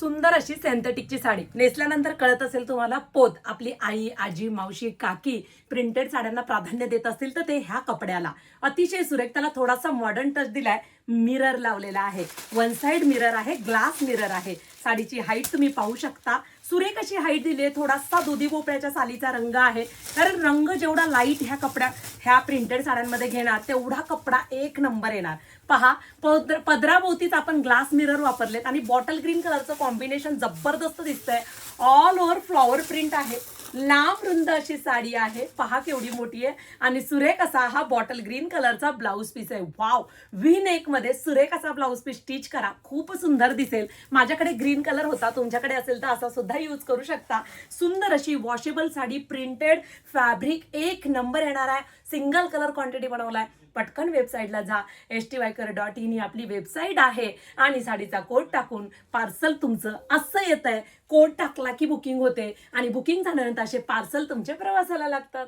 सुंदर अशी सिंथेटिकची साडी नेसल्यानंतर कळत असेल तुम्हाला पोत आपली आई आजी मावशी काकी प्रिंटेड साड्यांना प्राधान्य देत असतील तर ते ह्या कपड्याला अतिशय सुरेख त्याला थोडासा मॉडर्न टच दिलाय. मिरर लावलेला आहे, वन साइड मिरर आहे, ग्लास मिरर आहे. साडीची हाईट तुम्ही पाहू शकता. सुरेख अशी हाईट दिली आहे. थोडासा दुधी भोपळ्याच्या सालीचा रंग आहे, कारण रंग जेवढा लाईट ह्या प्रिंटेड साड्यांमध्ये घेणार तेवढा कपडा एक नंबर येणार. पहा, पदराभोवतीच आपण ग्लास मिरर वापरलेत आणि बॉटल ग्रीन कलरचं कॉम्बिनेशन जबरदस्त दिसतंय. ऑल ओव्हर फ्लॉवर प्रिंट आहे. लांब रुंद अशी साडी आहे. पहा केवढी मोठी आहे आणि सुरेख असा हा बॉटल ग्रीन कलरचा ब्लाऊज पीस आहे. वाव, व्ही नेक मध्ये सुरेख असा ब्लाऊज पीस स्टिच करा, खूप सुंदर दिसेल. माझ्याकडे ग्रीन कलर होता, तुमच्याकडे असेल तर असा सुद्धा यूज करू शकता. सुंदर अशी वॉशेबल साडी, प्रिंटेड फॅब्रिक एक नंबर येणार आहे. सिंगल कलर क्वांटिटी बनवलाय. पटकन वेबसाईटला जा. styker.in ही आपली वेबसाईट आहे आणि साडीचा कोड टाकून पार्सल तुमचं असं येतंय. कोड टाकला की बुकिंग होते आणि बुकिंग झाल्यानंतर असे पार्सल तुमच्या प्रवासाला लागतात.